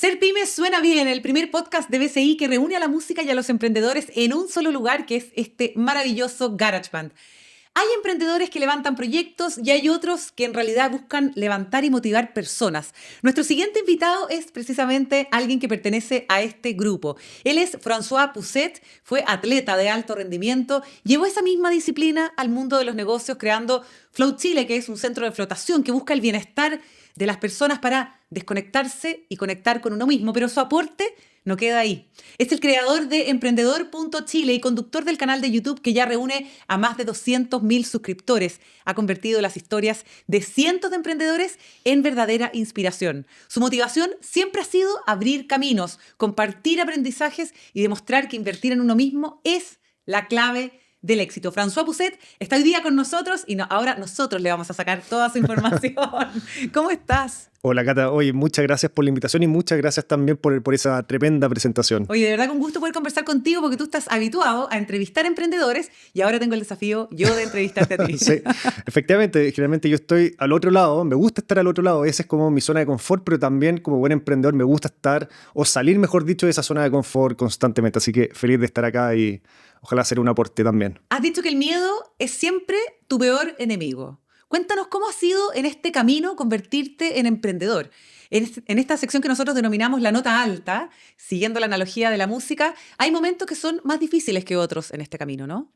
Ser Pymes suena bien, el primer podcast de BCI que reúne a la música y a los emprendedores en un solo lugar, que es este maravilloso GarageBand. Hay emprendedores que levantan proyectos y hay otros que en realidad buscan levantar y motivar personas. Nuestro siguiente invitado es precisamente alguien que pertenece a este grupo. Él es François Pousset, fue atleta de alto rendimiento, llevó esa misma disciplina al mundo de los negocios creando Flow Chile, que es un centro de flotación que busca el bienestar de las personas para desconectarse y conectar con uno mismo, pero su aporte no queda ahí. Es el creador de Emprendedor.chile y conductor del canal de YouTube que ya reúne a más de 200.000 suscriptores. Ha convertido las historias de cientos de emprendedores en verdadera inspiración. Su motivación siempre ha sido abrir caminos, compartir aprendizajes y demostrar que invertir en uno mismo es la clave del éxito. François Pousset está hoy día con nosotros y ahora nosotros le vamos a sacar toda su información. ¿Cómo estás? Hola, Cata. Oye, muchas gracias por la invitación y muchas gracias también por esa tremenda presentación. Oye, de verdad con gusto poder conversar contigo porque tú estás habituado a entrevistar emprendedores y ahora tengo el desafío yo de entrevistarte a ti. Sí, efectivamente, generalmente yo estoy al otro lado, me gusta estar al otro lado, esa es como mi zona de confort, pero también como buen emprendedor me gusta estar, o salir, mejor dicho, de esa zona de confort constantemente. Así que feliz de estar acá y ojalá hacer un aporte también. Has dicho que el miedo es siempre tu peor enemigo. Cuéntanos cómo ha sido en este camino convertirte en emprendedor. En esta sección que nosotros denominamos la nota alta, siguiendo la analogía de la música, hay momentos que son más difíciles que otros en este camino, ¿no?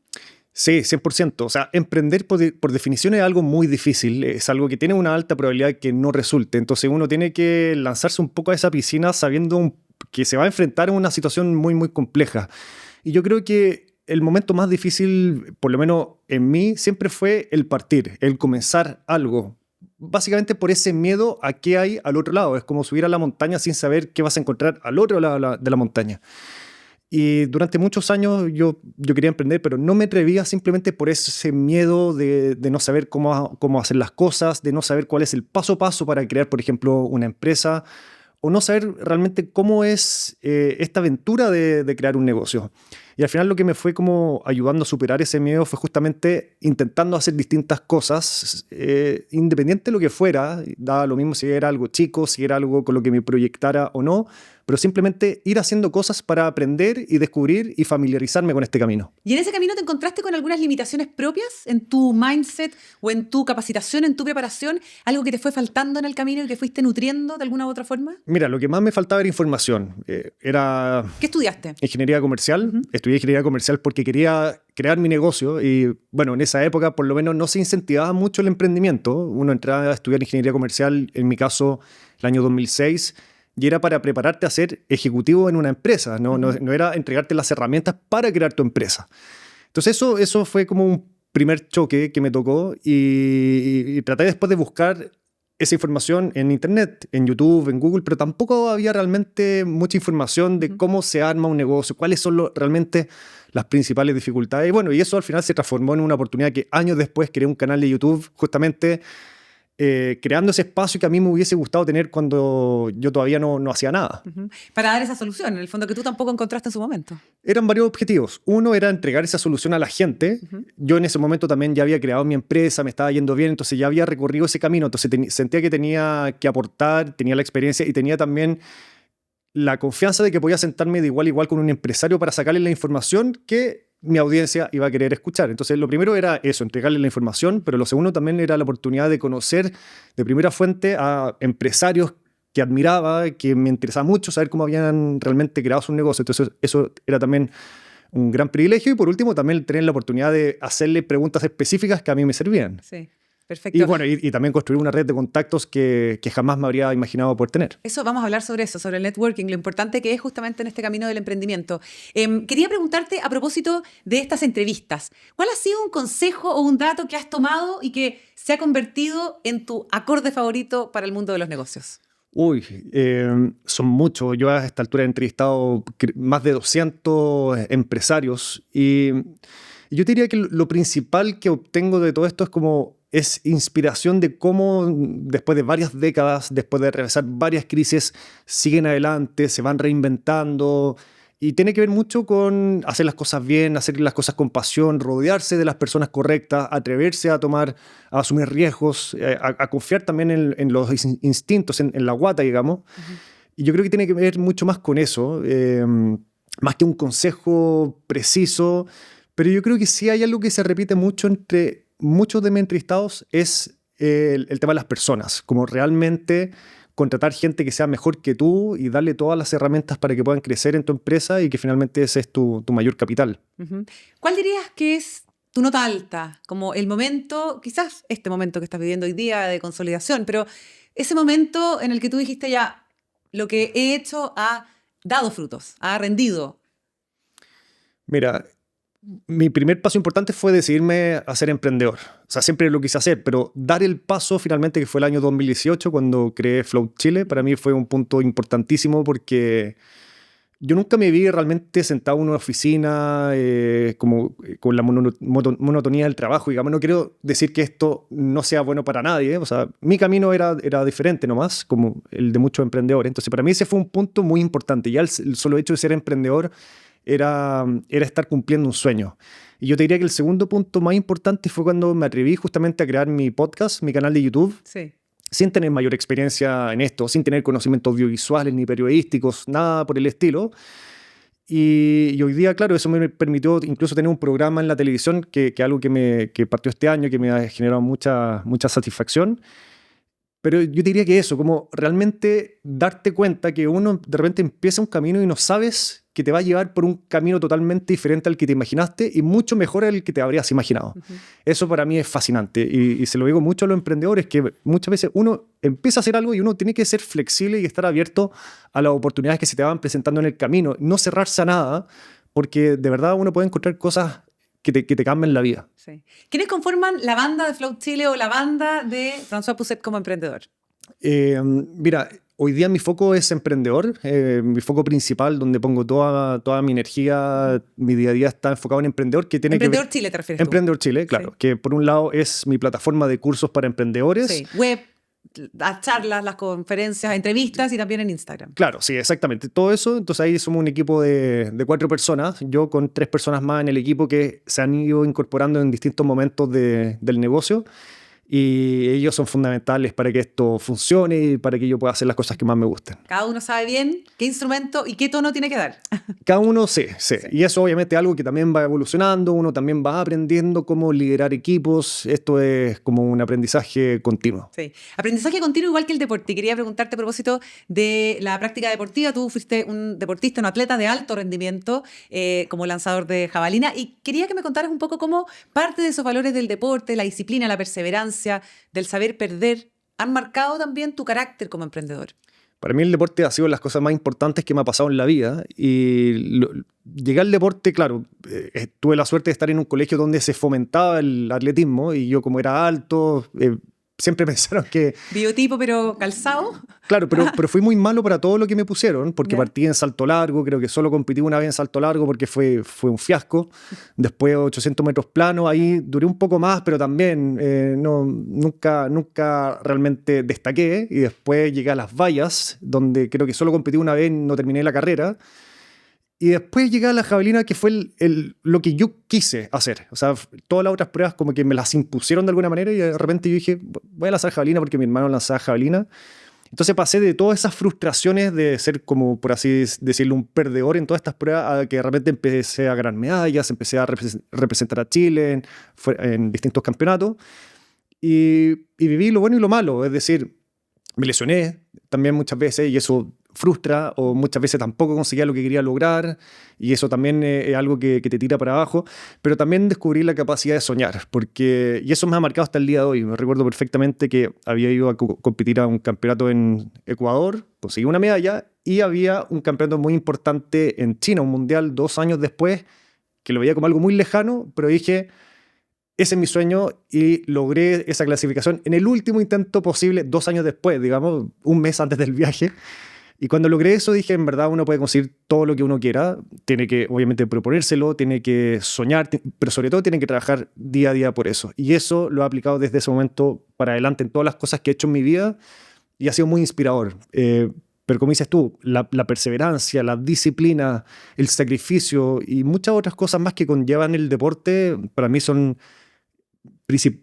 Sí, 100%. O sea, emprender por definición es algo muy difícil, es algo que tiene una alta probabilidad de que no resulte. Entonces uno tiene que lanzarse un poco a esa piscina sabiendo que se va a enfrentar a una situación muy, muy compleja. Y yo creo que el momento más difícil, por lo menos en mí, siempre fue el partir, el comenzar algo. Básicamente por ese miedo a qué hay al otro lado. Es como subir a la montaña sin saber qué vas a encontrar al otro lado de la montaña. Y durante muchos años yo quería emprender, pero no me atrevía simplemente por ese miedo de no saber cómo hacer las cosas, de no saber cuál es el paso a paso para crear, por ejemplo, una empresa, o no saber realmente cómo es esta aventura de crear un negocio. Y al final lo que me fue como ayudando a superar ese miedo fue justamente intentando hacer distintas cosas, independiente de lo que fuera, daba lo mismo si era algo chico, si era algo con lo que me proyectara o no, pero simplemente ir haciendo cosas para aprender y descubrir y familiarizarme con este camino. ¿Y en ese camino te encontraste con algunas limitaciones propias en tu mindset o en tu capacitación, en tu preparación? ¿Algo que te fue faltando en el camino y que fuiste nutriendo de alguna u otra forma? Mira, lo que más me faltaba era información. ¿Qué estudiaste? Ingeniería comercial. Estudié ingeniería comercial porque quería crear mi negocio y, bueno, en esa época por lo menos no se incentivaba mucho el emprendimiento. Uno entraba a estudiar ingeniería comercial, en mi caso, el año 2006, y era para prepararte a ser ejecutivo en una empresa, no era entregarte las herramientas para crear tu empresa. Entonces eso fue como un primer choque que me tocó y traté después de buscar esa información en internet, en YouTube, en Google, pero tampoco había realmente mucha información de cómo se arma un negocio, cuáles son realmente las principales dificultades. Y bueno, y eso al final se transformó en una oportunidad que años después creé un canal de YouTube justamente creando ese espacio que a mí me hubiese gustado tener cuando yo todavía no hacía nada. Para dar esa solución, en el fondo que tú tampoco encontraste en su momento. Eran varios objetivos. Uno era entregar esa solución a la gente. Yo en ese momento también ya había creado mi empresa, me estaba yendo bien, entonces ya había recorrido ese camino. Entonces sentía que tenía que aportar, tenía la experiencia y tenía también la confianza de que podía sentarme de igual a igual con un empresario para sacarle la información que mi audiencia iba a querer escuchar. Entonces, lo primero era eso, entregarle la información, pero lo segundo también era la oportunidad de conocer de primera fuente a empresarios que admiraba, que me interesaba mucho saber cómo habían realmente creado su negocio. Entonces, eso era también un gran privilegio. Y por último, también tener la oportunidad de hacerle preguntas específicas que a mí me servían. Sí. Perfecto. Y bueno, y también construir una red de contactos que jamás me habría imaginado poder tener. Eso, vamos a hablar sobre eso, sobre el networking, lo importante que es justamente en este camino del emprendimiento. Quería preguntarte a propósito de estas entrevistas, ¿cuál ha sido un consejo o un dato que has tomado y que se ha convertido en tu acorde favorito para el mundo de los negocios? Uy, son muchos. Yo a esta altura he entrevistado más de 200 empresarios y yo diría que lo principal que obtengo de todo esto es inspiración de cómo después de varias décadas, después de atravesar varias crisis, siguen adelante, se van reinventando. Y tiene que ver mucho con hacer las cosas bien, hacer las cosas con pasión, rodearse de las personas correctas, atreverse a asumir riesgos, a confiar también en los instintos, en la guata, digamos. Y yo creo que tiene que ver mucho más con eso, más que un consejo preciso, pero yo creo que sí hay algo que se repite mucho entre muchos de mis entrevistados, es el tema de las personas, como realmente contratar gente que sea mejor que tú y darle todas las herramientas para que puedan crecer en tu empresa y que finalmente ese es tu mayor capital. Uh-huh. ¿Cuál dirías que es tu nota alta? Como el momento, quizás este momento que estás viviendo hoy día de consolidación, pero ese momento en el que tú dijiste ya, lo que he hecho ha dado frutos, ha rendido. Mira, mi primer paso importante fue decidirme a ser emprendedor. O sea, siempre lo quise hacer, pero dar el paso finalmente, que fue el año 2018, cuando creé Float Chile, para mí fue un punto importantísimo porque yo nunca me vi realmente sentado en una oficina como con la monotonía del trabajo. Digamos, no quiero decir que esto no sea bueno para nadie. O sea, mi camino era diferente nomás, como el de muchos emprendedores. Entonces, para mí ese fue un punto muy importante. Ya el solo hecho de ser emprendedor era estar cumpliendo un sueño. Y yo te diría que el segundo punto más importante fue cuando me atreví justamente a crear mi podcast, mi canal de YouTube. Sí. Sin tener mayor experiencia en esto, sin tener conocimientos audiovisuales ni periodísticos, nada por el estilo. Y hoy día, claro, eso me permitió incluso tener un programa en la televisión, que algo que partió este año, que me ha generado mucha satisfacción. Pero yo diría que eso, como realmente darte cuenta que uno de repente empieza un camino y no sabes que te va a llevar por un camino totalmente diferente al que te imaginaste y mucho mejor al que te habrías imaginado. Uh-huh. Eso para mí es fascinante y se lo digo mucho a los emprendedores, que muchas veces uno empieza a hacer algo y uno tiene que ser flexible y estar abierto a las oportunidades que se te van presentando en el camino, no cerrarse a nada, porque de verdad uno puede encontrar cosas que te cambien la vida. Sí. ¿Quiénes conforman la banda de Float Chile o la banda de François Pousset como emprendedor? Mira, hoy día mi foco es emprendedor, mi foco principal, donde pongo toda mi energía, mi día a día está enfocado en emprendedor. Emprendedor Chile, ¿te refieres tú? Emprendedor Chile, claro, sí. Que por un lado es mi plataforma de cursos para emprendedores. Sí, web, las charlas, las conferencias, entrevistas y también en Instagram. Claro, sí, exactamente. Todo eso, entonces ahí somos un equipo de 4 personas, yo con 3 personas más en el equipo que se han ido incorporando en distintos momentos del negocio. Y ellos son fundamentales para que esto funcione y para que yo pueda hacer las cosas que más me gustan. Cada uno sabe bien qué instrumento y qué tono tiene que dar. Cada uno sí. Y eso obviamente es algo que también va evolucionando, uno también va aprendiendo cómo liderar equipos. Esto es como un aprendizaje continuo. Sí, aprendizaje continuo igual que el deporte. Y quería preguntarte a propósito de la práctica deportiva. Tú fuiste un deportista, un atleta de alto rendimiento como lanzador de jabalina y quería que me contaras un poco cómo parte de esos valores del deporte, la disciplina, la perseverancia, del saber perder, han marcado también tu carácter como emprendedor. Para mí el deporte ha sido las cosas más importantes que me ha pasado en la vida y llegué al deporte, claro, tuve la suerte de estar en un colegio donde se fomentaba el atletismo y yo como era alto, siempre pensaron que... Biotipo pero calzado. Claro, pero fui muy malo para todo lo que me pusieron, porque partí en salto largo, creo que solo competí una vez en salto largo porque fue un fiasco. Después 800 metros plano, ahí duré un poco más, pero también nunca realmente destaqué. Y después llegué a las vallas, donde creo que solo competí una vez, no terminé la carrera. Y después llegué a la jabalina, que fue lo que yo quise hacer. O sea, todas las otras pruebas como que me las impusieron de alguna manera y de repente yo dije, voy a lanzar jabalina porque mi hermano lanzaba jabalina. Entonces pasé de todas esas frustraciones de ser como, por así decirlo, un perdedor en todas estas pruebas a que de repente empecé a ganar medallas, empecé a representar a Chile en distintos campeonatos y viví lo bueno y lo malo. Es decir, me lesioné también muchas veces y eso frustra, o muchas veces tampoco conseguía lo que quería lograr y eso también es algo que te tira para abajo, pero también descubrí la capacidad de soñar, y eso me ha marcado hasta el día de hoy. Me recuerdo perfectamente que había ido a competir a un campeonato en Ecuador, conseguí una medalla y había un campeonato muy importante en China, un mundial 2 años después, que lo veía como algo muy lejano, pero dije, ese es mi sueño y logré esa clasificación en el último intento posible, 2 años después, digamos, un mes antes del viaje. Y cuando logré eso dije, en verdad uno puede conseguir todo lo que uno quiera, tiene que obviamente proponérselo, tiene que soñar, pero sobre todo tiene que trabajar día a día por eso. Y eso lo he aplicado desde ese momento para adelante en todas las cosas que he hecho en mi vida y ha sido muy inspirador. Pero como dices tú, la perseverancia, la disciplina, el sacrificio y muchas otras cosas más que conllevan el deporte, para mí son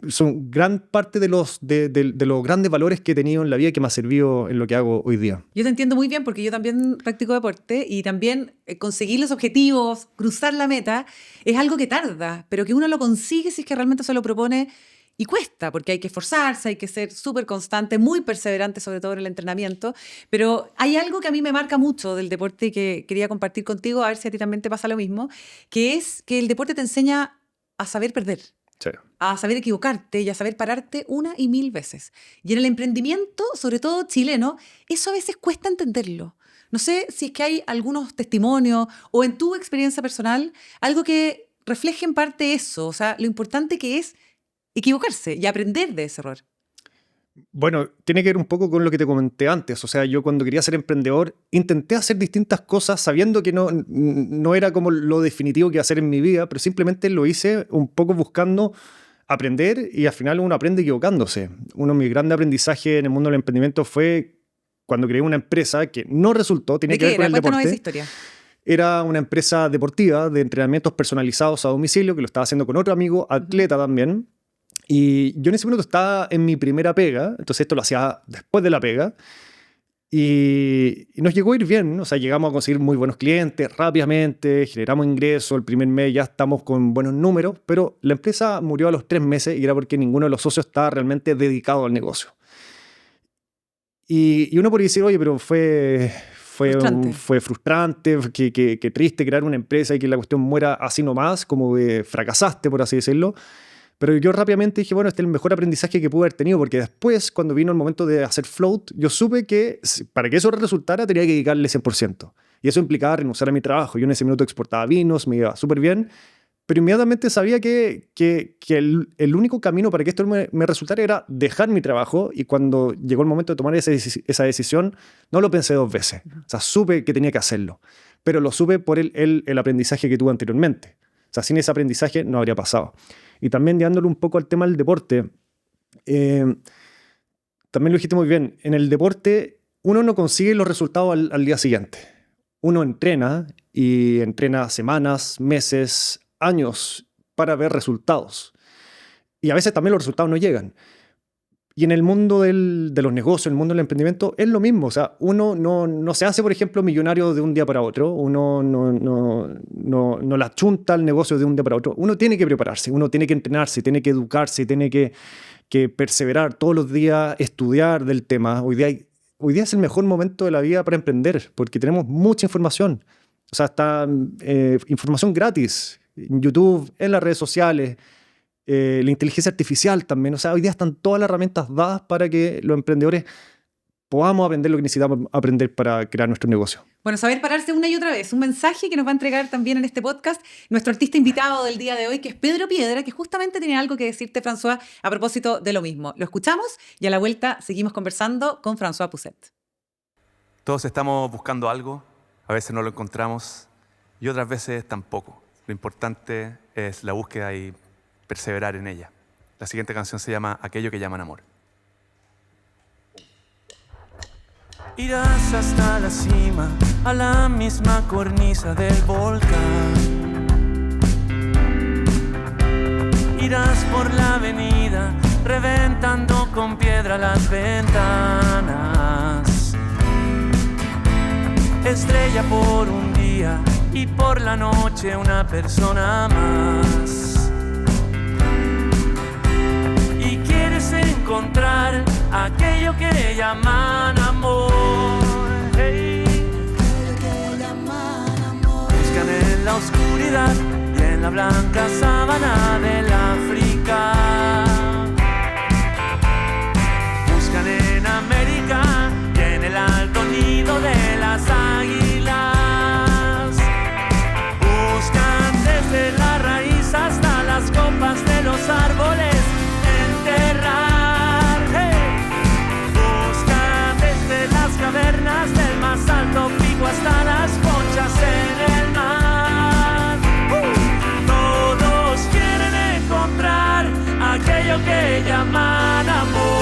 son gran parte de los grandes valores que he tenido en la vida y que me ha servido en lo que hago hoy día. Yo te entiendo muy bien porque yo también practico deporte y también conseguir los objetivos, cruzar la meta, es algo que tarda, pero que uno lo consigue si es que realmente se lo propone y cuesta, porque hay que esforzarse, hay que ser súper constante, muy perseverante, sobre todo en el entrenamiento. Pero hay algo que a mí me marca mucho del deporte y que quería compartir contigo, a ver si a ti también te pasa lo mismo, que es que el deporte te enseña a saber perder. Sí. A saber equivocarte y a saber pararte 1 y 1000 veces. Y en el emprendimiento, sobre todo chileno, eso a veces cuesta entenderlo. No sé si es que hay algunos testimonios o en tu experiencia personal, algo que refleje en parte eso, o sea, lo importante que es equivocarse y aprender de ese error. Bueno, tiene que ver un poco con lo que te comenté antes. O sea, yo cuando quería ser emprendedor intenté hacer distintas cosas sabiendo que no era como lo definitivo que iba a hacer en mi vida, pero simplemente lo hice un poco buscando aprender y al final uno aprende equivocándose. Uno de mis grandes aprendizajes en el mundo del emprendimiento fue cuando creé una empresa que no resultó, tenía que ver con el deporte. Cuéntanos esa historia. Era una empresa deportiva de entrenamientos personalizados a domicilio que lo estaba haciendo con otro amigo, atleta también. Y yo en ese momento estaba en mi primera pega, entonces esto lo hacía después de la pega, y nos llegó a ir bien, o sea, llegamos a conseguir muy buenos clientes rápidamente, generamos ingresos, el primer mes ya estamos con buenos números, pero la empresa murió a los 3 meses y era porque ninguno de los socios estaba realmente dedicado al negocio. Y uno podría decir, oye, pero fue frustrante, que triste crear una empresa y que la cuestión muera así nomás, como que fracasaste, por así decirlo. Pero yo rápidamente dije, bueno, este es el mejor aprendizaje que pude haber tenido, porque después, cuando vino el momento de hacer float, yo supe que para que eso resultara tenía que dedicarle 100%. Y eso implicaba renunciar a mi trabajo. Yo en ese minuto exportaba vinos, me iba súper bien, pero inmediatamente sabía que el único camino para que esto me resultara era dejar mi trabajo, y cuando llegó el momento de tomar esa decisión, no lo pensé 2 veces. O sea, supe que tenía que hacerlo, pero lo supe por el aprendizaje que tuve anteriormente. O sea, sin ese aprendizaje no habría pasado. Y también llevándolo un poco al tema del deporte, también lo dijiste muy bien, en el deporte uno no consigue los resultados al día siguiente. Uno entrena y entrena semanas, meses, años para ver resultados. Y a veces también los resultados no llegan. Y en el mundo de los negocios, en el mundo del emprendimiento, es lo mismo. O sea, uno no se hace, por ejemplo, millonario de un día para otro. Uno no la chunta al negocio de un día para otro. Uno tiene que prepararse, uno tiene que entrenarse, tiene que educarse, tiene que perseverar todos los días, estudiar del tema. Hoy día es el mejor momento de la vida para emprender, porque tenemos mucha información. O sea, está información gratis en YouTube, en las redes sociales, la inteligencia artificial también. O sea, hoy día están todas las herramientas dadas para que los emprendedores podamos aprender lo que necesitamos aprender para crear nuestro negocio. Bueno, saber pararse una y otra vez. Un mensaje que nos va a entregar también en este podcast nuestro artista invitado del día de hoy, que es Pedro Piedra, que justamente tiene algo que decirte, François, a propósito de lo mismo. Lo escuchamos y a la vuelta seguimos conversando con François Pousset. Todos estamos buscando algo, a veces no lo encontramos y otras veces tampoco. Lo importante es la búsqueda y perseverar en ella. La siguiente canción se llama Aquello que llaman amor. Irás hasta la cima, a la misma cornisa del volcán. Irás por la avenida, reventando con piedra las ventanas. Estrella por un día y por la noche una persona más. Y quieres encontrar aquello que llaman amor. Hey. Buscan en la oscuridad y en la blanca sábana del África. Buscan en América y en el alto nido de las águilas. Buscan desde la raíz hasta las copas de los árboles enterrar. Hey. Buscan desde las cavernas del más alto pico hasta las conchas en el mar. Todos quieren encontrar aquello que llaman amor.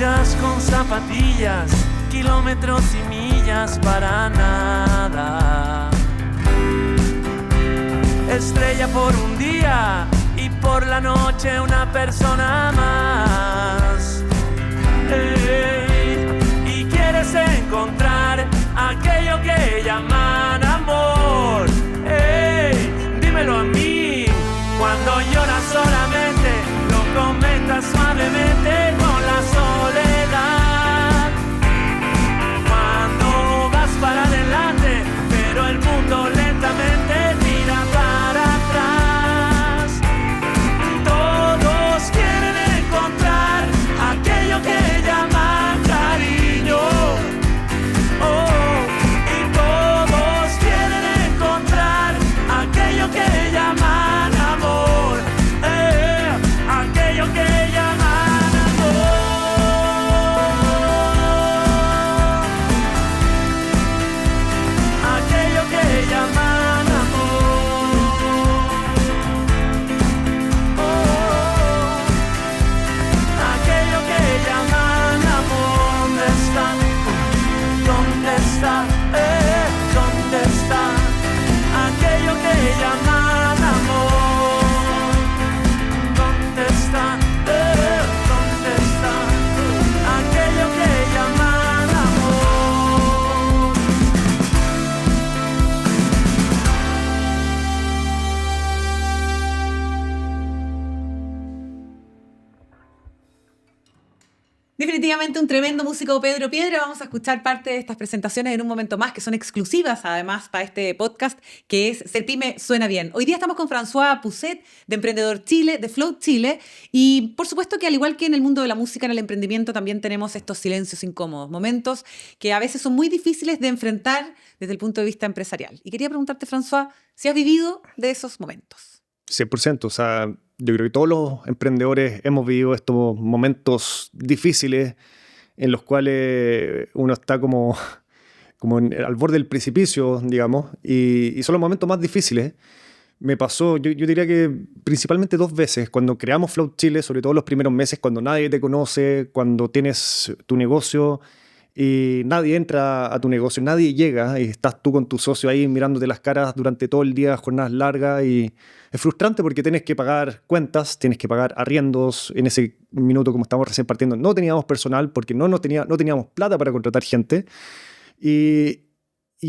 Amigas con zapatillas, kilómetros y millas para nada. Estrella por un día y por la noche una persona más. Y quieres encontrar aquello que llaman amor. Dímelo a mí. Cuando lloras solamente lo comentas suavemente con la soledad. Cuando vas para adelante pero el mundo lentamente tira para atrás. Todos quieren encontrar aquello que llaman cariño. Y todos quieren encontrar aquello que llaman amor. Aquello que llaman amor. Aquello que llaman amor. Aquello que llaman amor. ¿Dónde está? ¿Dónde está? ¿Dónde está? Aquello que llaman amor. ¿Dónde está? ¿Dónde está? Aquello que llaman amor. Definitivamente un tremendo músico, Pedro Piedra. Vamos a escuchar parte de estas presentaciones en un momento más, que son exclusivas además para este podcast, que es Septime Suena Bien. Hoy día estamos con François Pousset, de Emprendedor Chile, de Float Chile, y por supuesto que al igual que en el mundo de la música, en el emprendimiento también tenemos estos silencios incómodos, momentos que a veces son muy difíciles de enfrentar desde el punto de vista empresarial. Y quería preguntarte, François, si has vivido de esos momentos. 100%, o sea, yo creo que todos los emprendedores hemos vivido estos momentos difíciles en los cuales uno está como al borde del precipicio, digamos, y son los momentos más difíciles. Me pasó, yo diría que principalmente 2 veces, cuando creamos Float Chile, sobre todo los primeros meses, cuando nadie te conoce, cuando tienes tu negocio y nadie entra a tu negocio, nadie llega y estás tú con tu socio ahí mirándote las caras durante todo el día, jornadas largas, y es frustrante porque tienes que pagar cuentas, tienes que pagar arriendos. En ese minuto, como estamos recién partiendo, no teníamos personal porque no teníamos plata para contratar gente, y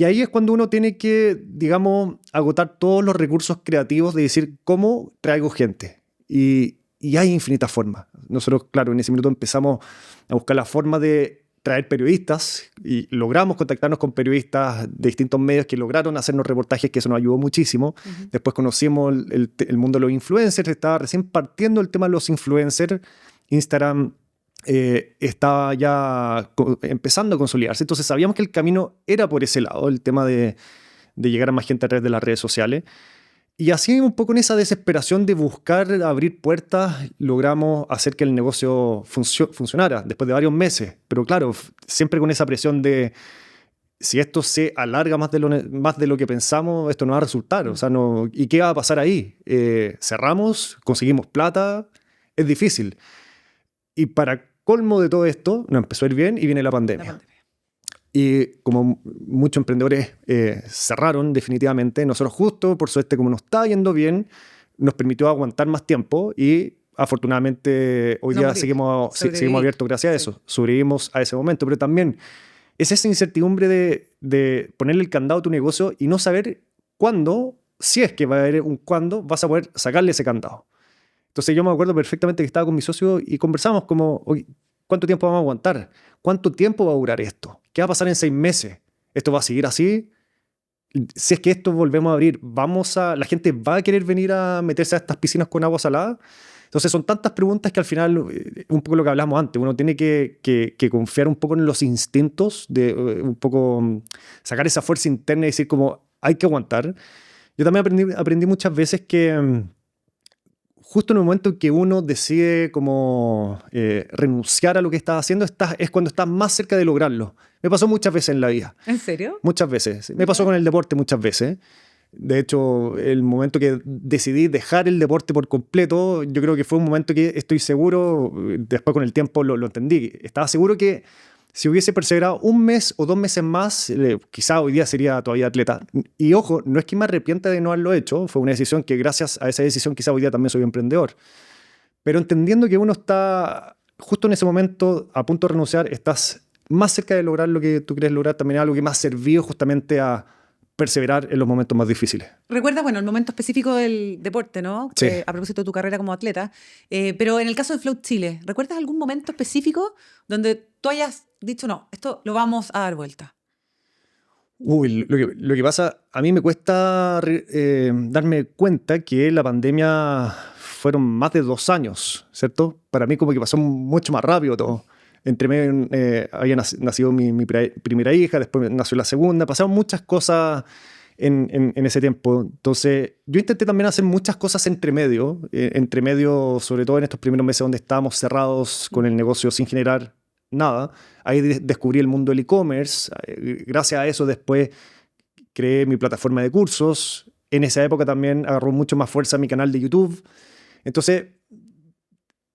ahí es cuando uno tiene que, digamos, agotar todos los recursos creativos de decir, ¿cómo traigo gente? Y hay infinitas formas. Nosotros, claro, en ese minuto empezamos a buscar la forma de traer periodistas y logramos contactarnos con periodistas de distintos medios que lograron hacernos reportajes, que eso nos ayudó muchísimo. Uh-huh. Después conocimos el mundo de los influencers, estaba recién partiendo el tema de los influencers. Instagram estaba ya empezando a consolidarse, entonces sabíamos que el camino era por ese lado, el tema de llegar a más gente a través de las redes sociales. Y así, un poco en esa desesperación de buscar abrir puertas, logramos hacer que el negocio funcionara después de varios meses. Pero claro, siempre con esa presión de si esto se alarga más de lo que pensamos, esto no va a resultar. O sea, no, ¿y qué va a pasar ahí? Cerramos, conseguimos plata, es difícil. Y para colmo de todo esto, nos empezó a ir bien y viene la pandemia. Y como muchos emprendedores cerraron definitivamente, nosotros justo, por suerte, como nos está yendo bien, nos permitió aguantar más tiempo y afortunadamente hoy día seguimos abiertos gracias a eso. Sobrevivimos a ese momento, pero también es esa incertidumbre de ponerle el candado a tu negocio y no saber cuándo, si es que va a haber un cuándo, vas a poder sacarle ese candado. Entonces yo me acuerdo perfectamente que estaba con mi socio y conversamos como, ¿cuánto tiempo vamos a aguantar? ¿Cuánto tiempo va a durar esto? ¿Qué va a pasar en 6 meses? ¿Esto va a seguir así? Si es que esto volvemos a abrir, ¿la gente va a querer venir a meterse a estas piscinas con agua salada? Entonces son tantas preguntas que al final, un poco lo que hablamos antes, uno tiene que confiar un poco en los instintos, de un poco sacar esa fuerza interna y decir como hay que aguantar. Yo también aprendí muchas veces que justo en el momento en que uno decide como renunciar a lo que estás haciendo, es cuando estás más cerca de lograrlo. Me pasó muchas veces en la vida. ¿En serio? Muchas veces. Me pasó con el deporte muchas veces. De hecho, el momento que decidí dejar el deporte por completo, yo creo que fue un momento que estoy seguro, después con el tiempo lo entendí, estaba seguro que si hubiese perseverado 1 mes o 2 meses más, quizá hoy día sería todavía atleta. Y ojo, no es que me arrepienta de no haberlo hecho, fue una decisión que gracias a esa decisión quizá hoy día también soy emprendedor. Pero entendiendo que uno está justo en ese momento a punto de renunciar, estás más cerca de lograr lo que tú quieres lograr, también algo que me ha servido justamente a perseverar en los momentos más difíciles. ¿Recuerdas, bueno, el momento específico del deporte, ¿no? Sí. A propósito de tu carrera como atleta. Pero en el caso de Float Chile, ¿recuerdas algún momento específico donde tú hayas dicho, no, esto lo vamos a dar vuelta? Uy, lo que pasa, a mí me cuesta darme cuenta que la pandemia fueron más de 2 años, ¿cierto? Para mí como que pasó mucho más rápido todo. Entre medio había nacido mi primera hija, después nació la segunda, pasaron muchas cosas en ese tiempo. Entonces, yo intenté también hacer muchas cosas entre medio, sobre todo en estos primeros meses donde estábamos cerrados con el negocio sin generar nada. Ahí descubrí el mundo del e-commerce. Gracias a eso después creé mi plataforma de cursos. En esa época también agarró mucho más fuerza mi canal de YouTube. Entonces,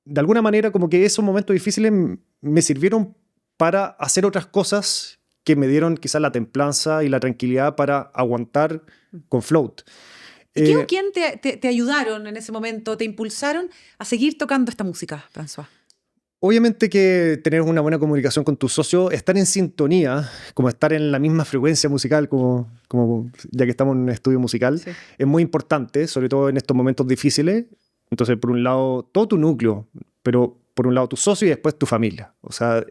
de alguna manera, como que esos momentos difíciles me sirvieron para hacer otras cosas que me dieron quizás la templanza y la tranquilidad para aguantar con Float. ¿Y qué o quién te ayudaron en ese momento, te impulsaron a seguir tocando esta música, François? Obviamente que tener una buena comunicación con tu socio, estar en sintonía, como estar en la misma frecuencia musical, como ya que estamos en un estudio musical, Sí. es muy importante, sobre todo en estos momentos difíciles. Entonces, por un lado, todo tu núcleo, pero por un lado tu socio y después tu familia. O sea,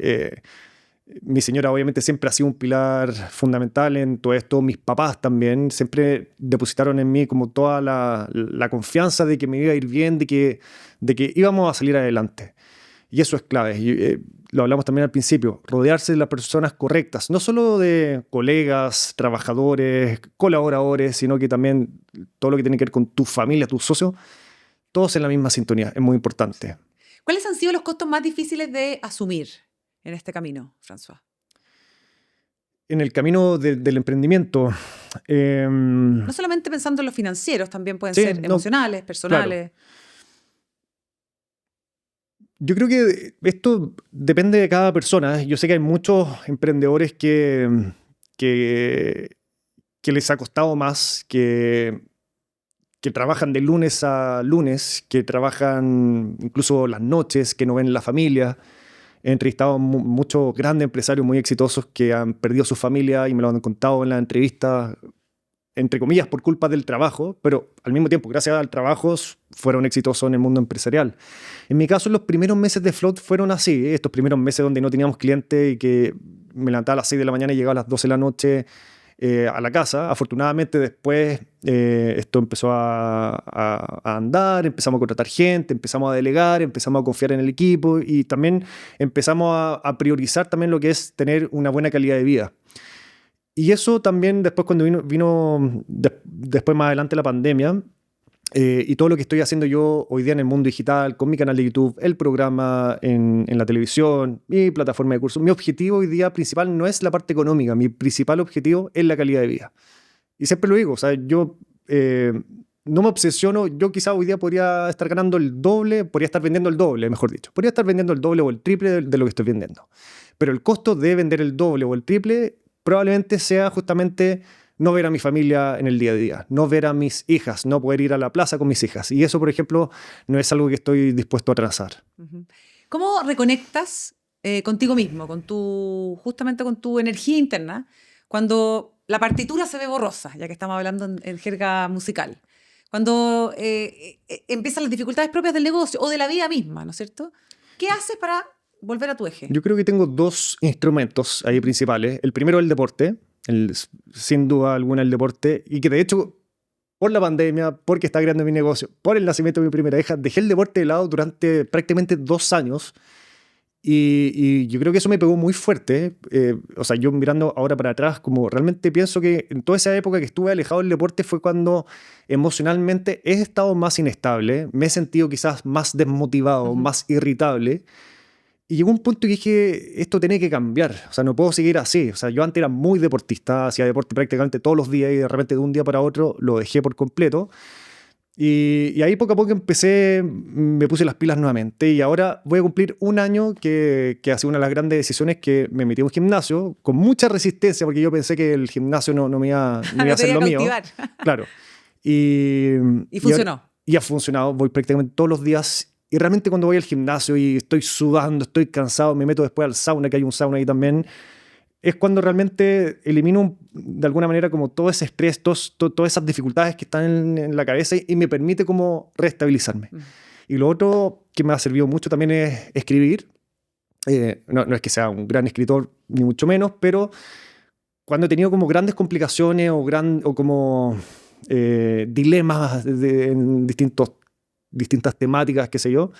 mi señora obviamente siempre ha sido un pilar fundamental en todo esto. Mis papás también siempre depositaron en mí como toda la confianza de que me iba a ir bien, de que íbamos a salir adelante. Y eso es clave. Lo hablamos también al principio. Rodearse de las personas correctas. No solo de colegas, trabajadores, colaboradores, sino que también todo lo que tiene que ver con tu familia, tus socios. Todos en la misma sintonía. Es muy importante. ¿Cuáles han sido los costos más difíciles de asumir en este camino, François? En el camino del emprendimiento. No solamente pensando en los financieros, también pueden Sí, ser no, emocionales, personales. claro. Yo creo que esto depende de cada persona. Yo sé que hay muchos emprendedores que les ha costado más, que trabajan de lunes a lunes, que trabajan incluso las noches, que no ven la familia. He entrevistado muchos grandes empresarios muy exitosos que han perdido su familia y me lo han contado en la entrevista, entre comillas, por culpa del trabajo, pero al mismo tiempo, gracias al trabajo, fueron exitosos en el mundo empresarial. En mi caso, los primeros meses de Float fueron así, estos primeros meses donde no teníamos clientes y que me levantaba a las 6 de la mañana y llegaba a las 12 de la noche a la casa. Afortunadamente, después esto empezó a andar, empezamos a contratar gente, empezamos a delegar, empezamos a confiar en el equipo y también empezamos a priorizar también lo que es tener una buena calidad de vida. Y eso también después cuando vino después más adelante la pandemia y todo lo que estoy haciendo yo hoy día en el mundo digital, con mi canal de YouTube, el programa en la televisión, mi plataforma de cursos, mi objetivo hoy día principal no es la parte económica, mi principal objetivo es la calidad de vida. Y siempre lo digo, o sea, yo no me obsesiono, yo quizá hoy día podría estar ganando el doble, podría estar vendiendo el doble, mejor dicho, podría estar vendiendo el doble o el triple de lo que estoy vendiendo. Pero el costo de vender el doble o el triple probablemente sea justamente no ver a mi familia en el día a día, no ver a mis hijas, no poder ir a la plaza con mis hijas. Y eso, por ejemplo, no es algo que estoy dispuesto a transar. ¿Cómo reconectas contigo mismo, justamente con tu energía interna, cuando la partitura se ve borrosa, ya que estamos hablando en jerga musical? Cuando empiezan las dificultades propias del negocio o de la vida misma, ¿no es cierto? ¿Qué haces para volver a tu eje? Yo creo que tengo 2 instrumentos ahí principales. El primero es el deporte, sin duda alguna el deporte, y que de hecho, por la pandemia, porque estaba creando mi negocio, por el nacimiento de mi primera hija, dejé el deporte de lado durante prácticamente 2 años. Y yo creo que eso me pegó muy fuerte. O sea, yo mirando ahora para atrás, como realmente pienso que en toda esa época que estuve alejado del deporte fue cuando emocionalmente he estado más inestable, me he sentido quizás más desmotivado, más irritable. Y llegó un punto que dije, esto tiene que cambiar, o sea, no puedo seguir así. O sea, yo antes era muy deportista, hacía deporte prácticamente todos los días y de repente de un día para otro lo dejé por completo. Y ahí poco a poco me puse las pilas nuevamente y ahora voy a cumplir un año que ha sido una de las grandes decisiones que me metí a un gimnasio con mucha resistencia porque yo pensé que el gimnasio no me iba a hacer lo mío. Claro. Y funcionó. Y ha funcionado, voy prácticamente todos los días. Y realmente cuando voy al gimnasio y estoy sudando, estoy cansado, me meto después al sauna, que hay un sauna ahí también, es cuando realmente elimino de alguna manera como todo ese estrés, todas esas dificultades que están en la cabeza y me permite como reestabilizarme. Y lo otro que me ha servido mucho también es escribir. No es que sea un gran escritor, ni mucho menos, pero cuando he tenido como grandes complicaciones o como dilemas en distintas temáticas, qué sé yo,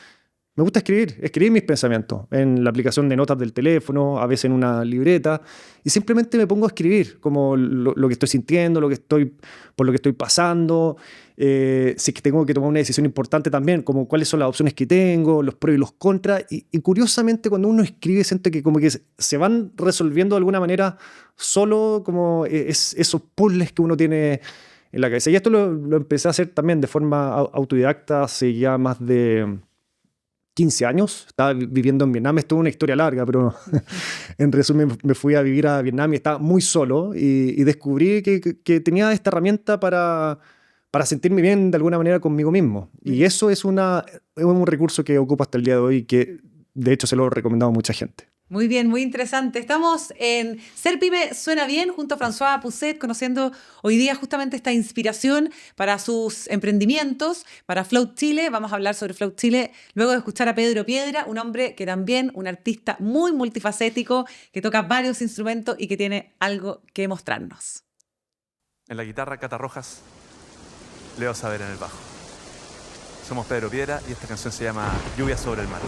me gusta escribir mis pensamientos en la aplicación de notas del teléfono, a veces en una libreta, y simplemente me pongo a escribir como lo que estoy sintiendo, por lo que estoy pasando, si es que tengo que tomar una decisión importante también, como cuáles son las opciones que tengo, los pros y los contras, y curiosamente cuando uno escribe siente que como que se van resolviendo de alguna manera solo como esos puzzles que uno tiene en la cabeza. Y esto lo empecé a hacer también de forma autodidacta hace ya más de 15 años. Estaba viviendo en Vietnam. Esto es una historia larga, pero en resumen me fui a vivir a Vietnam y estaba muy solo y descubrí que tenía esta herramienta para sentirme bien de alguna manera conmigo mismo. Y eso es un recurso que ocupo hasta el día de hoy y que de hecho se lo he recomendado a mucha gente. Muy bien, muy interesante. Estamos en Ser Pyme Suena Bien junto a François Pousset, conociendo hoy día justamente esta inspiración para sus emprendimientos, para Float Chile. Vamos a hablar sobre Float Chile luego de escuchar a Pedro Piedra, un hombre que también, un artista muy multifacético, que toca varios instrumentos y que tiene algo que mostrarnos. En la guitarra, Cata Rojas, Leo Saber en el bajo. Somos Pedro Piedra y esta canción se llama Lluvia sobre el mar.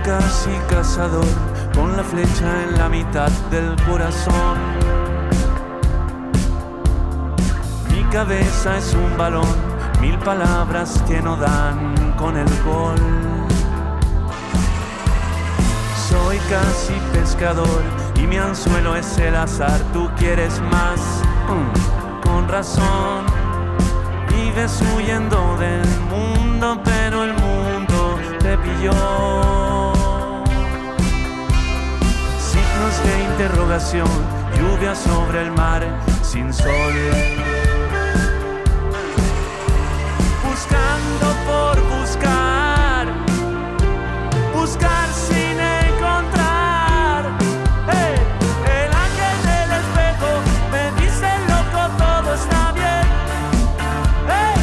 Casi cazador, con la flecha en la mitad del corazón. Mi cabeza es un balón, 1000 palabras que no dan con el gol. Soy casi pescador y mi anzuelo es el azar. Tú quieres más, con razón. Vives huyendo del mundo, pero el mundo te pilló. De interrogación, lluvia sobre el mar sin sol. Buscando por buscar, buscar sin encontrar. Hey, el ángel del espejo me dice loco, todo está bien. Hey,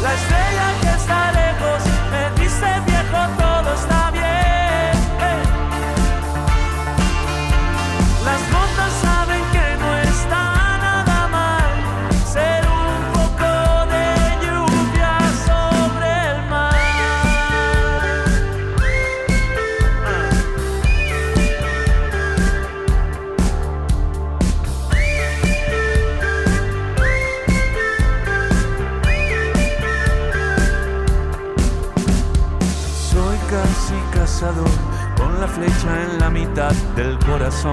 la estrella que está lejos me dice viejo, todo está bien. Las gotas saben que no está nada mal ser un poco de lluvia sobre el mar. Soy casi cazador, con la flecha en la mitad del corazón.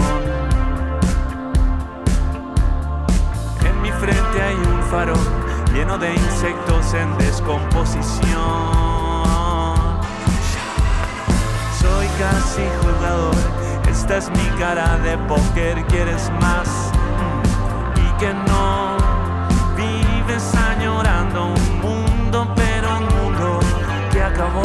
En mi frente hay un faro lleno de insectos en descomposición. Soy casi jugador, esta es mi cara de póker. ¿Quieres más? Y que no vives añorando un mundo, pero un mundo que acabó.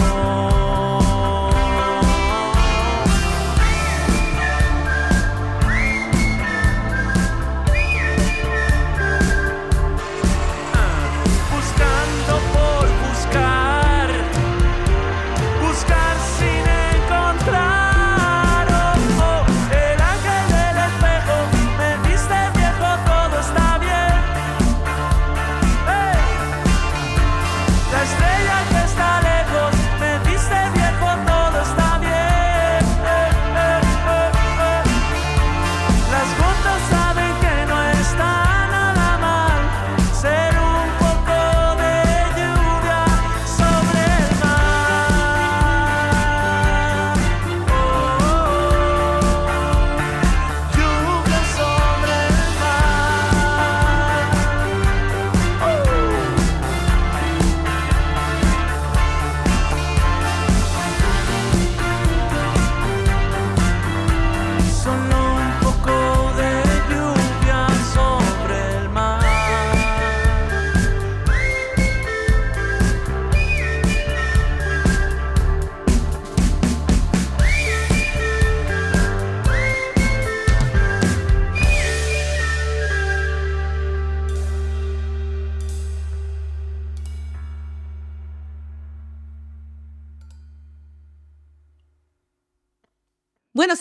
Está bien.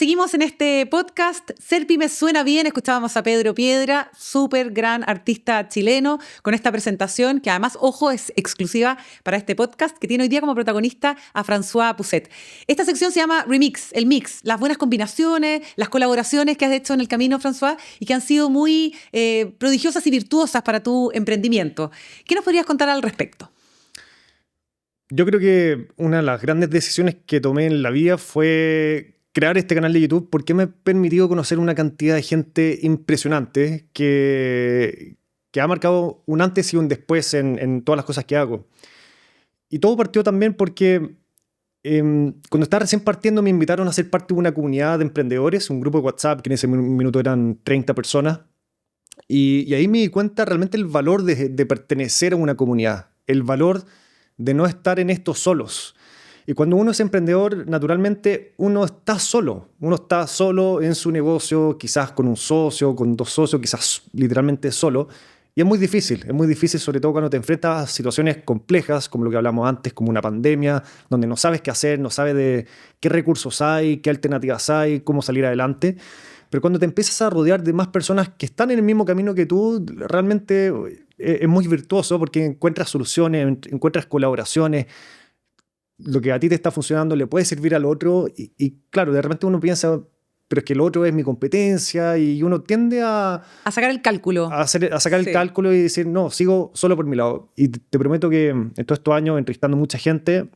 seguimos en este podcast. Ser Pyme suena bien. Escuchábamos a Pedro Piedra, súper gran artista chileno, con esta presentación que además, ojo, es exclusiva para este podcast, que tiene hoy día como protagonista a François Pousset. Esta sección se llama Remix, el mix, las buenas combinaciones, las colaboraciones que has hecho en el camino, François, y que han sido muy prodigiosas y virtuosas para tu emprendimiento. ¿Qué nos podrías contar al respecto? Yo creo que una de las grandes decisiones que tomé en la vida fue crear este canal de YouTube, porque me ha permitido conocer una cantidad de gente impresionante que ha marcado un antes y un después en todas las cosas que hago. Y todo partió también porque cuando estaba recién partiendo me invitaron a ser parte de una comunidad de emprendedores, un grupo de WhatsApp que en ese minuto eran 30 personas. Y ahí me di cuenta realmente el valor de pertenecer a una comunidad, el valor de no estar en esto solos. Y cuando uno es emprendedor, naturalmente uno está solo en su negocio, quizás con un socio, con dos socios, quizás literalmente solo. Y es muy difícil sobre todo cuando te enfrentas a situaciones complejas, como lo que hablamos antes, como una pandemia, donde no sabes qué hacer, no sabes de qué recursos hay, qué alternativas hay, cómo salir adelante. Pero cuando te empiezas a rodear de más personas que están en el mismo camino que tú, realmente es muy virtuoso porque encuentras soluciones, encuentras colaboraciones. Lo que a ti te está funcionando le puede servir al otro. Y claro, de repente uno piensa, pero es que el otro es mi competencia, y uno tiende a sacar el cálculo. A sacar el cálculo y decir, no, sigo solo por mi lado. Y te prometo que en todos estos años, entrevistando mucha gente,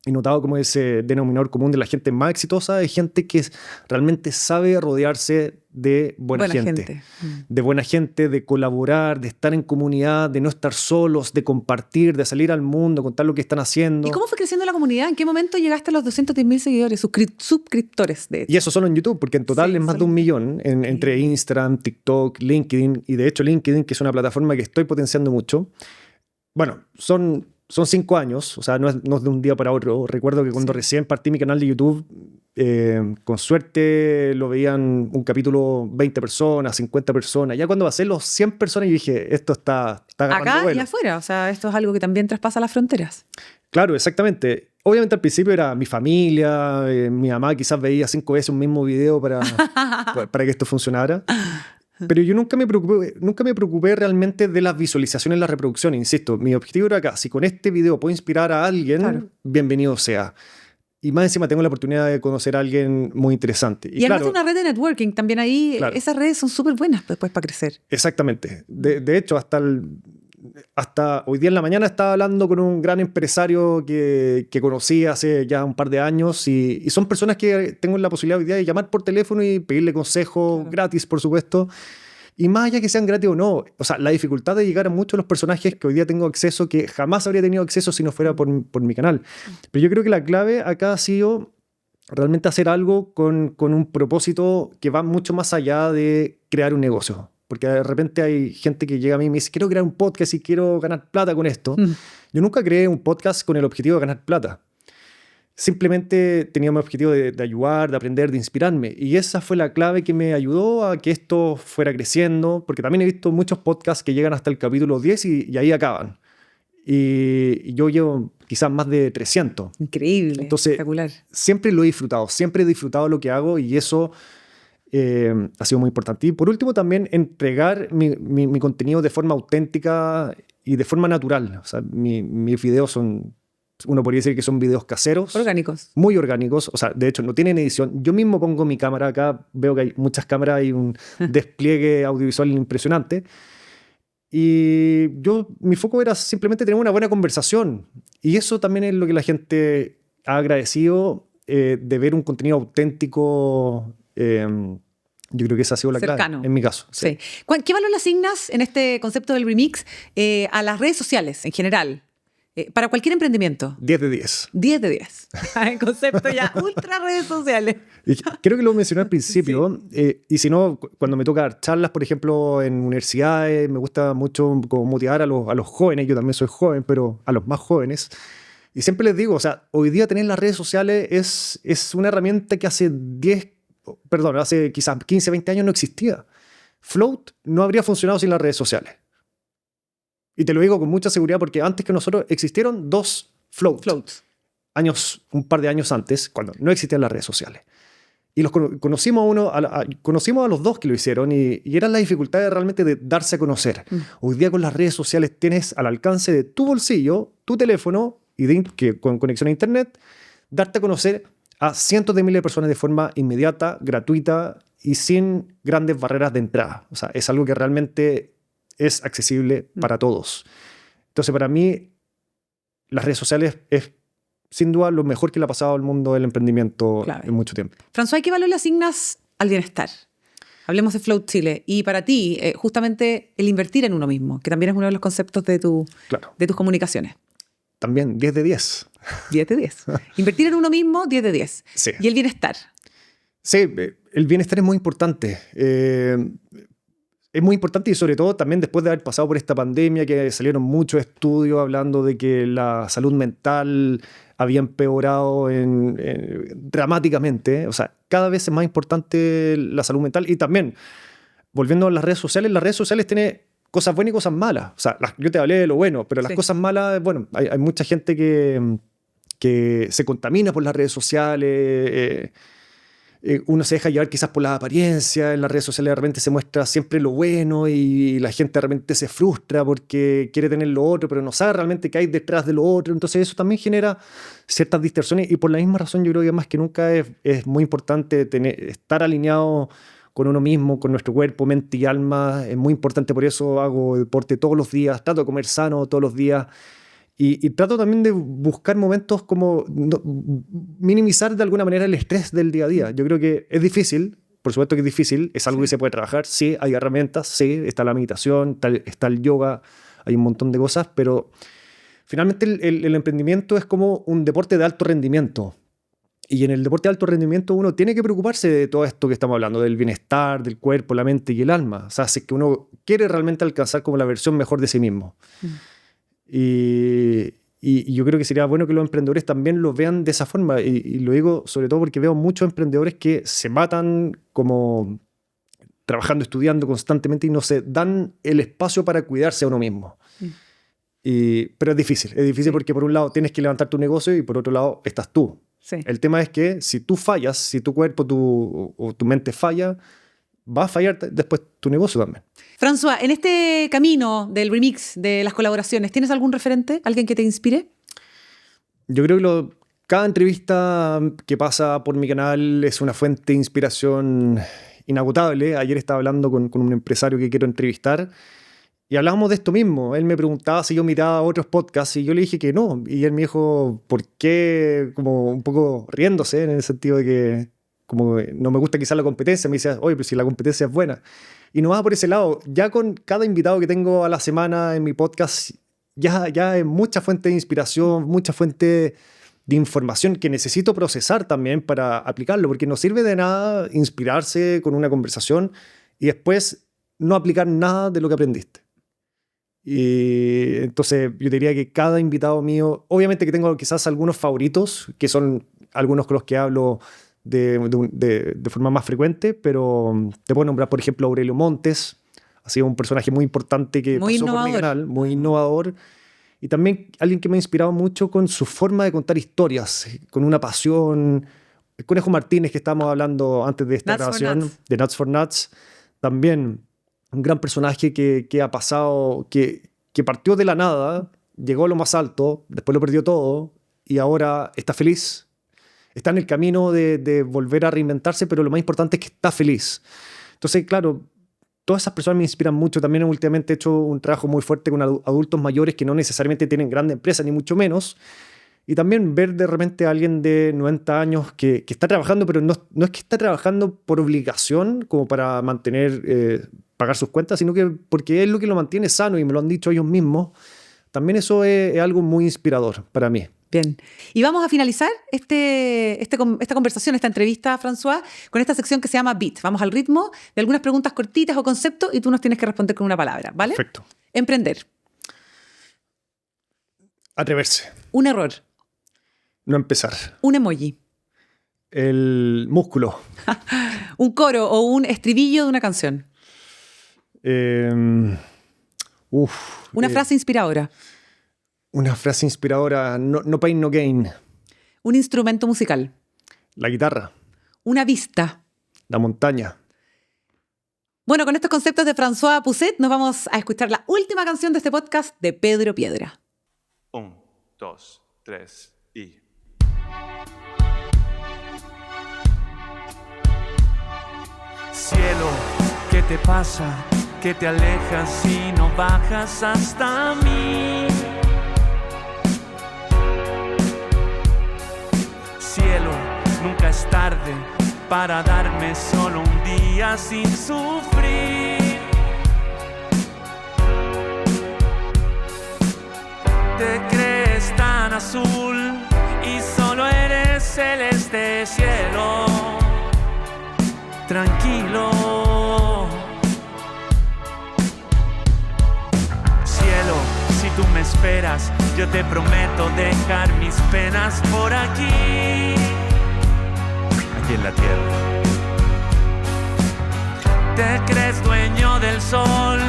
he notado como ese denominador común de la gente más exitosa es gente que realmente sabe rodearse de buena gente. De buena gente, de colaborar, de estar en comunidad, de no estar solos, de compartir, de salir al mundo, contar lo que están haciendo. ¿Y cómo fue creciendo la comunidad? ¿En qué momento llegaste a los 210.000 seguidores, suscriptores, de hecho? Y eso solo en YouTube, porque en total es más de 1 millón entre Instagram, TikTok, LinkedIn, y de hecho LinkedIn, que es una plataforma que estoy potenciando mucho. Bueno, son 5 años, o sea, no es de un día para otro. Recuerdo que cuando recién partí mi canal de YouTube, con suerte lo veían un capítulo 20 personas, 50 personas. Ya cuando pasé los 100 personas, yo dije, esto está agarrando acá vuelo. y afuera, o sea, esto es algo que también traspasa las fronteras. Claro, exactamente. Obviamente al principio era mi familia, mi mamá quizás veía 5 veces un mismo video para que esto funcionara. Pero yo nunca me preocupé realmente de las visualizaciones y las reproducciones. Insisto, mi objetivo era acá. Si con este video puedo inspirar a alguien, bienvenido sea. Y más encima tengo la oportunidad de conocer a alguien muy interesante. Y además de una red de networking, también ahí esas redes son súper buenas después para crecer. Exactamente. De hecho, hasta hoy día en la mañana estaba hablando con un gran empresario que conocí hace ya un par de años, y son personas que tengo la posibilidad hoy día de llamar por teléfono y pedirle consejo gratis, por supuesto. Y más allá que sean gratis o no, o sea, la dificultad de llegar a muchos de los personajes que hoy día tengo acceso, que jamás habría tenido acceso si no fuera por mi canal. Pero yo creo que la clave acá ha sido realmente hacer algo con un propósito que va mucho más allá de crear un negocio. Porque de repente hay gente que llega a mí y me dice, quiero crear un podcast y quiero ganar plata con esto. Yo nunca creé un podcast con el objetivo de ganar plata. Simplemente tenía mi objetivo de ayudar, de aprender, de inspirarme. Y esa fue la clave que me ayudó a que esto fuera creciendo. Porque también he visto muchos podcasts que llegan hasta el capítulo 10 y ahí acaban. Y yo llevo quizás más de 300. Increíble, entonces, espectacular. Siempre lo he disfrutado. Siempre he disfrutado lo que hago, y eso ha sido muy importante. Y por último, también entregar mi contenido de forma auténtica y de forma natural. O sea, mis videos son, uno podría decir que son videos caseros. Orgánicos. Muy orgánicos. O sea, de hecho, no tienen edición. Yo mismo pongo mi cámara acá. Veo que hay muchas cámaras y un despliegue audiovisual impresionante. Y mi foco era simplemente tener una buena conversación. Y eso también es lo que la gente ha agradecido, de ver un contenido auténtico. Yo creo que esa ha sido la clave, en mi caso. Sí. ¿Qué valor le asignas en este concepto del remix a las redes sociales en general? Para cualquier emprendimiento. 10 de 10. 10 de 10. El concepto ya ultra redes sociales. Y creo que lo mencioné al principio. Y si no, cuando me toca dar charlas, por ejemplo, en universidades, me gusta mucho como motivar a los jóvenes. Yo también soy joven, pero a los más jóvenes. Y siempre les digo, o sea, hoy día tener las redes sociales es una herramienta que hace quizás 15, 20 años no existía. Float no habría funcionado sin las redes sociales. Y te lo digo con mucha seguridad porque antes que nosotros existieron 2 Floats. Un par de años antes, cuando no existían las redes sociales. Y conocimos conocimos a los dos que lo hicieron y eran las dificultades realmente de darse a conocer. Hoy día con las redes sociales tienes al alcance de tu bolsillo, tu teléfono y que con conexión a internet, darte a conocer a cientos de miles de personas de forma inmediata, gratuita y sin grandes barreras de entrada. O sea, es algo que realmente es accesible para todos. Entonces, para mí, las redes sociales es sin duda lo mejor que le ha pasado al mundo del emprendimiento en mucho tiempo. François, ¿qué valor le asignas al bienestar? Hablemos de Float Chile. Y para ti, justamente el invertir en uno mismo, que también es uno de los conceptos de tus comunicaciones. También 10 de 10. 10 de 10. Invertir en uno mismo, 10 de 10. Sí. ¿Y el bienestar? Sí, el bienestar es muy importante. Es muy importante y sobre todo también después de haber pasado por esta pandemia que salieron muchos estudios hablando de que la salud mental había empeorado dramáticamente. O sea, cada vez es más importante la salud mental. Y también, volviendo a las redes sociales tienen cosas buenas y cosas malas. O sea, yo te hablé de lo bueno, pero las cosas malas, bueno, hay mucha gente que se contamina por las redes sociales. Uno se deja llevar quizás por la apariencia. En las redes sociales de repente se muestra siempre lo bueno y la gente de repente se frustra porque quiere tener lo otro, pero no sabe realmente qué hay detrás de lo otro. Entonces eso también genera ciertas distorsiones y por la misma razón yo creo que más que nunca es muy importante estar alineado con uno mismo, con nuestro cuerpo, mente y alma. Es muy importante, por eso hago deporte todos los días, trato de comer sano todos los días. Y trato también de buscar momentos como minimizar de alguna manera el estrés del día a día. Yo creo que es difícil, por supuesto que es difícil, es algo que se puede trabajar, sí, hay herramientas, sí, está la meditación, está el yoga, hay un montón de cosas, pero finalmente el emprendimiento es como un deporte de alto rendimiento. Y en el deporte de alto rendimiento uno tiene que preocuparse de todo esto que estamos hablando, del bienestar, del cuerpo, la mente y el alma. O sea, si es que uno quiere realmente alcanzar como la versión mejor de sí mismo. Y yo creo que sería bueno que los emprendedores también lo vean de esa forma. Y lo digo sobre todo porque veo muchos emprendedores que se matan como trabajando, estudiando constantemente y no se dan el espacio para cuidarse a uno mismo. Pero es difícil porque por un lado tienes que levantar tu negocio y por otro lado estás tú. Sí. El tema es que si tú fallas, si tu cuerpo o tu mente falla, va a fallar después tu negocio también. François, en este camino del remix, de las colaboraciones, ¿tienes algún referente? ¿Alguien que te inspire? Yo creo que cada entrevista que pasa por mi canal es una fuente de inspiración inagotable. Ayer estaba hablando con un empresario que quiero entrevistar y hablábamos de esto mismo. Él me preguntaba si yo miraba otros podcasts y yo le dije que no. Y él me dijo, ¿por qué? Como un poco riéndose en el sentido de que como no me gusta quizás la competencia. Me dice, oye, pero si la competencia es buena. Y no va por ese lado. Ya con cada invitado que tengo a la semana en mi podcast, ya hay mucha fuente de inspiración, mucha fuente de información que necesito procesar también para aplicarlo, porque no sirve de nada inspirarse con una conversación y después no aplicar nada de lo que aprendiste. Y entonces yo diría que cada invitado mío, obviamente que tengo quizás algunos favoritos, que son algunos con los que hablo de forma más frecuente, pero te puedo nombrar, por ejemplo, Aurelio Montes. Ha sido un personaje muy importante que pasó por mi canal, muy innovador. Y también alguien que me ha inspirado mucho con su forma de contar historias, con una pasión. El Conejo Martínez, que estábamos hablando antes de esta grabación, de Nuts for Nuts. También un gran personaje que ha pasado, que partió de la nada, llegó a lo más alto, después lo perdió todo y ahora está feliz. Está en el camino de volver a reinventarse, pero lo más importante es que está feliz. Entonces, claro, todas esas personas me inspiran mucho. También últimamente he hecho un trabajo muy fuerte con adultos mayores que no necesariamente tienen grandes empresas, ni mucho menos. Y también ver de repente a alguien de 90 años que está trabajando, pero no es que está trabajando por obligación, como para pagar sus cuentas, sino que porque es lo que lo mantiene sano y me lo han dicho ellos mismos. También eso es algo muy inspirador para mí. Bien. Y vamos a finalizar esta conversación, esta entrevista, François, con esta sección que se llama Beat. Vamos al ritmo de algunas preguntas cortitas o conceptos y tú nos tienes que responder con una palabra, ¿vale? Perfecto. Emprender. Atreverse. Un error. No empezar. Un emoji. El músculo. Un coro o un estribillo de una canción. Una frase inspiradora. Una frase inspiradora, no pain, no gain. Un instrumento musical. La guitarra. una vista. La montaña. Bueno, con estos conceptos de François Pousset nos vamos a escuchar la última canción de este podcast de Pedro Piedra. 1, 2, 3 y... Cielo, ¿qué te pasa? Que te alejas y no bajas hasta mí. Cielo, nunca es tarde para darme solo un día sin sufrir. Te crees tan azul y solo eres celeste, cielo. Tranquilo. Cielo, si tú me esperas, yo te prometo dejar mis penas por aquí. Aquí en la tierra. Te crees dueño del sol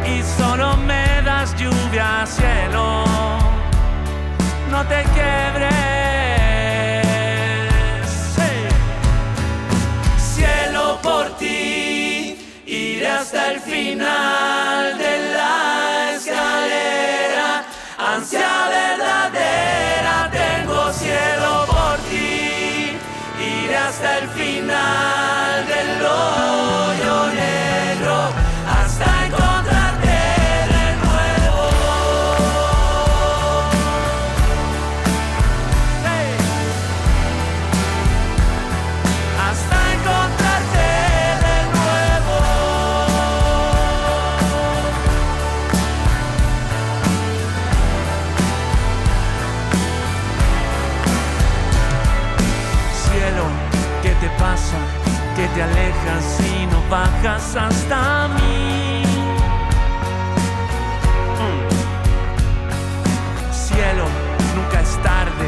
y solo me das lluvia, cielo. No te quiebres. Hey. Cielo, por ti iré hasta el final de la escalera. Ansia verdadera tengo, cielo, por ti iré hasta el final del hoyo negro, hasta encontrarte de nuevo. Hey. Hasta encontrarte de nuevo. Cielo, ¿qué te pasa? Que te alejas y no bajas hasta mí. Cielo, nunca es tarde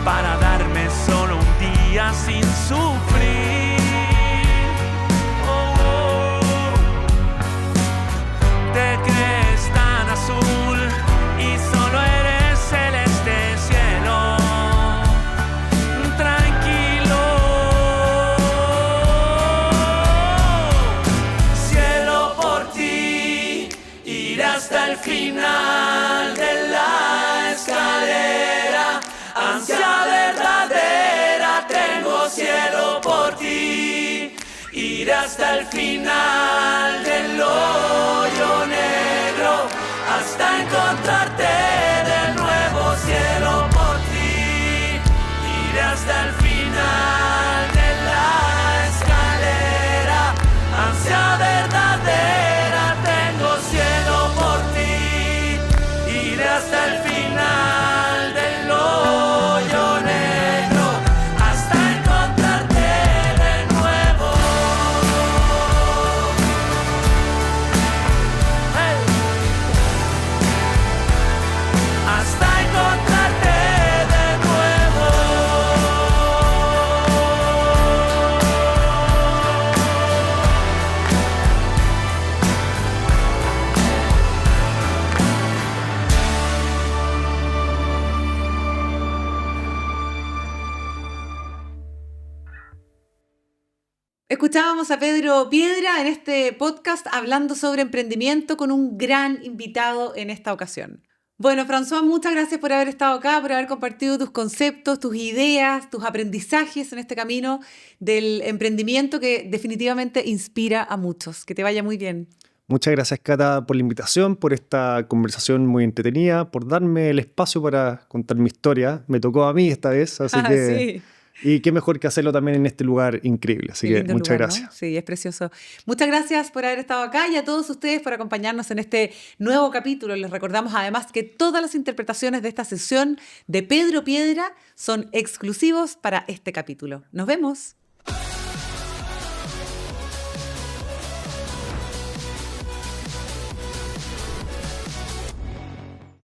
para darme solo un día sin sufrir. Oh, oh. Te crees tan azul y solo eres celeste, cielo. Tranquilo. Cielo, por ti iré hasta el final de la escalera. Ansia verdadera tengo, cielo, por ti iré hasta el final del hoyo negro, hasta encontrarte de nuevo, cielo, por ti iré hasta el final de la escalera. Ansia verdadera tengo, cielo, por ti iré hasta el final del hoyo negro, hasta encontrarte de nuevo. Hey. Hasta encontrarte de nuevo. Escuchábamos a Pedro Piedra en este podcast hablando sobre emprendimiento con un gran invitado en esta ocasión. Bueno, François, muchas gracias por haber estado acá, por haber compartido tus conceptos, tus ideas, tus aprendizajes en este camino del emprendimiento que definitivamente inspira a muchos. Que te vaya muy bien. Muchas gracias, Cata, por la invitación, por esta conversación muy entretenida, por darme el espacio para contar mi historia. Me tocó a mí esta vez, así que... Sí. Y qué mejor que hacerlo también en este lugar increíble. Así Qué que lindo muchas lugar, gracias. ¿no? Sí, es precioso. Muchas gracias por haber estado acá y a todos ustedes por acompañarnos en este nuevo capítulo. Les recordamos además que todas las interpretaciones de esta sesión de Pedro Piedra son exclusivos para este capítulo. Nos vemos.